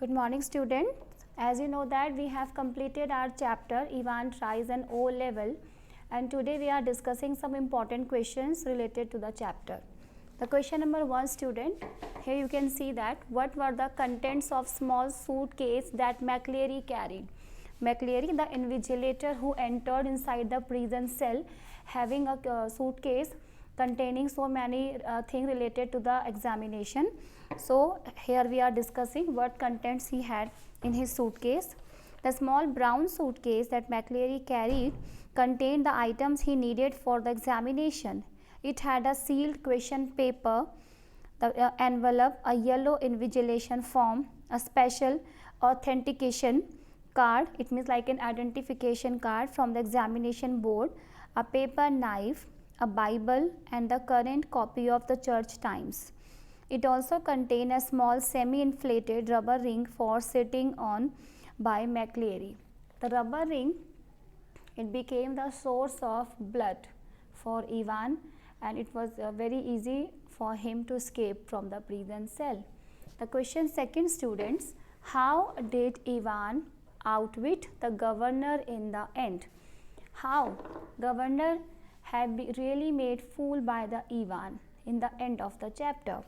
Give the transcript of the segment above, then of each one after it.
Good morning, students. As you know that we have completed our chapter Ivan tries an O level, and today we are discussing some important questions related to the chapter. The question number 1, student, here you can see that what were the contents of small suitcase that McLeary carried. McLeary, the invigilator who entered inside the prison cell having a suitcase containing so many things related to the examination. So here we are discussing what contents he had in his suitcase. The small brown suitcase that McLeary carried contained the items he needed for the examination. It had a sealed question paper, the envelope, a yellow invigilation form, a special authentication card, it means like an identification card from the examination board, a paper knife, a Bible, and the current copy of the Church Times. It also contained a small semi-inflated rubber ring for sitting on by McLeary. The rubber ring, it became the source of blood for Ivan, and it was very easy for him to escape from the prison cell. The question second, students, how did Ivan outwit the governor in the end? How governor had been really made fool by the Ivan in the end of the chapter?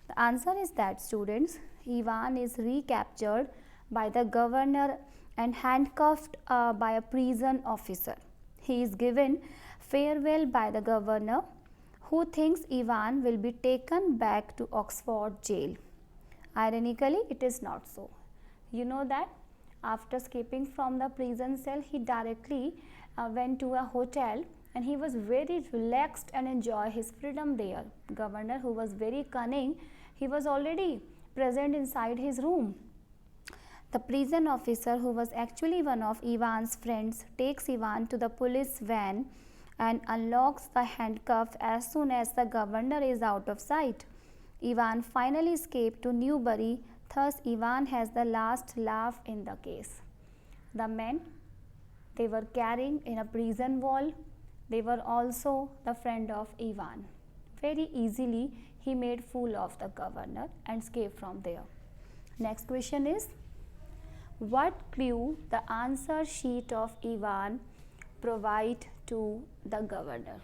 The answer is that, students, Ivan is recaptured by the governor and handcuffed by a prison officer. He is given farewell by the governor, who thinks Ivan will be taken back to Oxford jail. Ironically, it is not so. You know that after escaping from the prison cell, he directly went to a hotel, and he was very relaxed and enjoy his freedom there. Governor, who was very cunning, he was already present inside his room. The prison officer, who was actually one of Ivan's friends, takes Ivan to the police van and unlocks the handcuff as soon as the governor is out of sight. Ivan finally escaped to Newbury. Thus, Ivan has the last laugh in the case. The men they were carrying in a prison wall, they were also the friend of Ivan. Very easily, he made fool of the governor and escaped from there. Next question is, what clue the answer sheet of Ivan provide to the governor?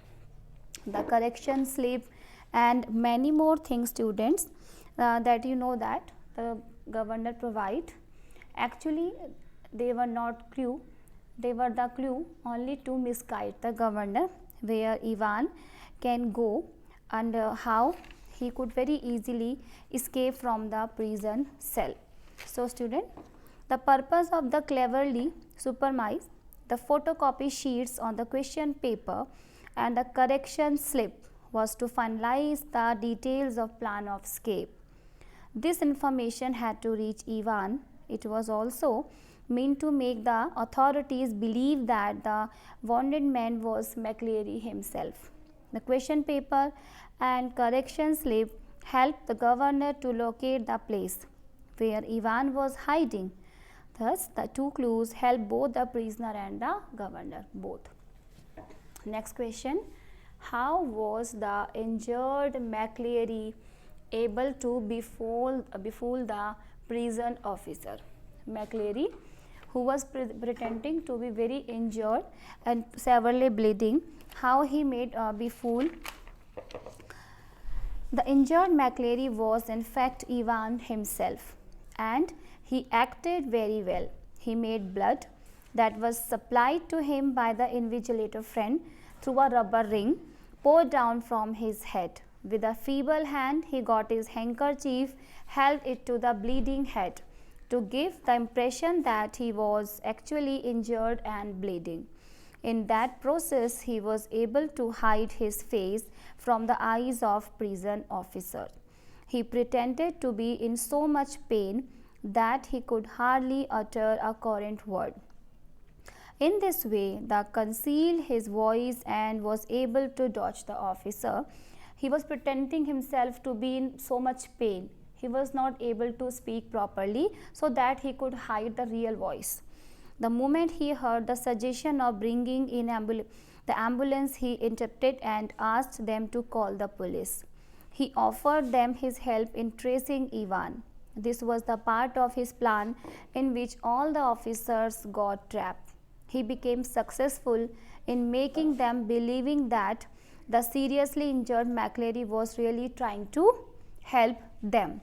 The correction slip and many more things, students, that you know that the governor provide. Actually, they were not clue, they were the clue only to misguide the governor where Ivan can go and how he could very easily escape from the prison cell. So, student, the purpose of the cleverly supermise the photocopy sheets on the question paper and the correction slip was to finalize the details of plan of escape. This information had to reach Ivan. It was also meant to make the authorities believe that the wanted man was McLeary himself. The question paper and correction slip helped the governor to locate the place where Ivan was hiding. Thus, the two clues help both the prisoner and the governor, both. Next question, how was the injured McLeary able to befool the prison officer? McLeary, who was pretending to be very injured and severely bleeding, how he made befool? The injured McLeary was in fact Ivan himself, and he acted very well. He made blood that was supplied to him by the invigilator friend through a rubber ring poured down from his head. With a feeble hand, he got his handkerchief, held it to the bleeding head to give the impression that he was actually injured and bleeding. In that process, he was able to hide his face from the eyes of prison officer. He pretended to be in so much pain that he could hardly utter a coherent word. In this way, the concealed his voice and was able to dodge the officer. He was pretending himself to be in so much pain. He was not able to speak properly so that he could hide the real voice. The moment he heard the suggestion of bringing in the ambulance, he interrupted and asked them to call the police. He offered them his help in tracing Ivan. This was the part of his plan in which all the officers got trapped. He became successful in making them believing that the seriously injured McClary was really trying to help them.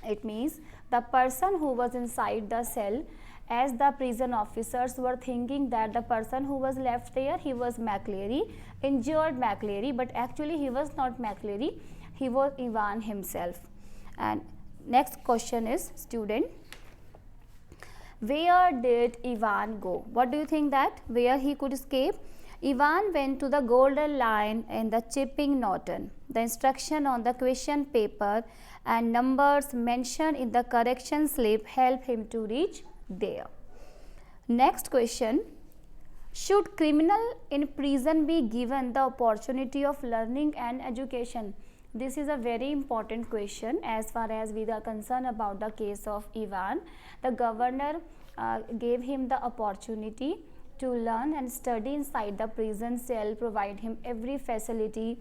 It means the person who was inside the cell, as the prison officers were thinking that the person who was left there, he was McClary, injured McClary, but actually he was not McClary, he was Ivan himself. And next question is, student, where did Ivan go? What do you think that where he could escape? Ivan went to the Golden Lion in the Chipping Norton. The instruction on the question paper and numbers mentioned in the correction slip help him to reach there. Next question, should criminal in prison be given the opportunity of learning and education? This is a very important question as far as we are concerned about the case of Ivan. The governor gave him the opportunity to learn and study inside the prison cell, provide him every facility,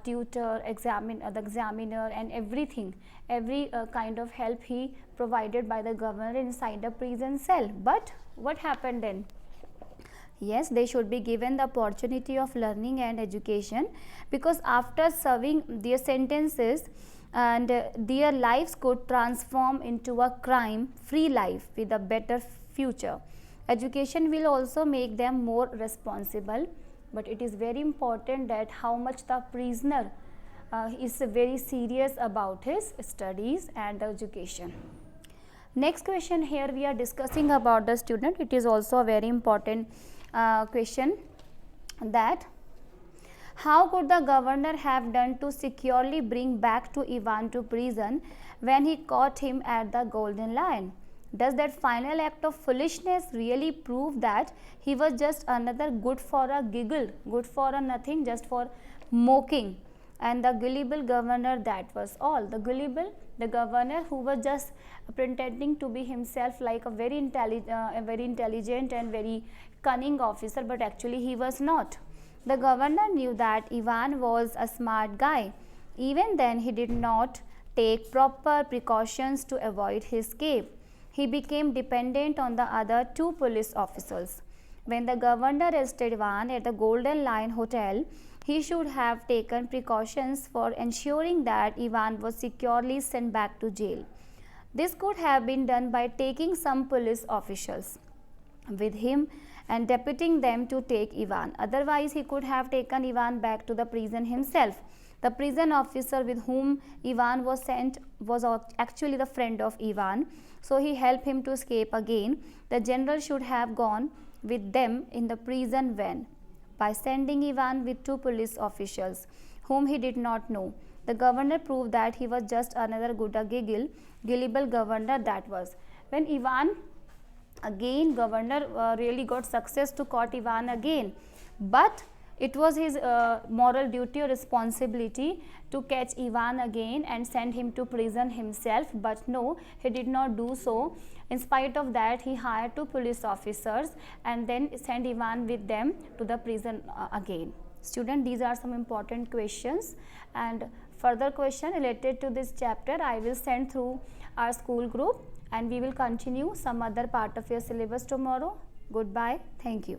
tutor, the examiner and everything, every kind of help he provided by the governor inside the prison cell. But what happened then? Yes, they should be given the opportunity of learning and education, because after serving their sentences and their lives could transform into a crime-free life with a better future. Education will also make them more responsible, but it is very important that how much the prisoner is very serious about his studies and education. Next question, here we are discussing about the student. It is also a very important question, that how could the governor have done to securely bring back to Ivan to prison when he caught him at the Golden Lion? Does that final act of foolishness really prove that he was just another good for a giggle, good for a nothing, just for mocking, and the gullible governor, that was all? The gullible, the governor who was just pretending to be himself like a very intelligent and very cunning officer, but actually he was not. The governor knew that Ivan was a smart guy. Even then, he did not take proper precautions to avoid his escape. He became dependent on the other two police officers. When the governor arrested Ivan at the Golden Lion Hotel, he should have taken precautions for ensuring that Ivan was securely sent back to jail. This could have been done by taking some police officials with him and deputing them to take Ivan. Otherwise, he could have taken Ivan back to the prison himself. The prison officer with whom Ivan was sent was actually the friend of Ivan, so he helped him to escape again. The general should have gone with them in the prison van by sending Ivan with two police officials whom he did not know. The governor proved that he was just another gullible governor, that was. When Ivan again, governor really got success to caught Ivan again, but it was his moral duty or responsibility to catch Ivan again and send him to prison himself, but no, he did not do so. In spite of that, he hired two police officers and then sent Ivan with them to the prison again. Student, these are some important questions, and further question related to this chapter I will send through our school group, and we will continue some other part of your syllabus tomorrow. Goodbye. Thank you.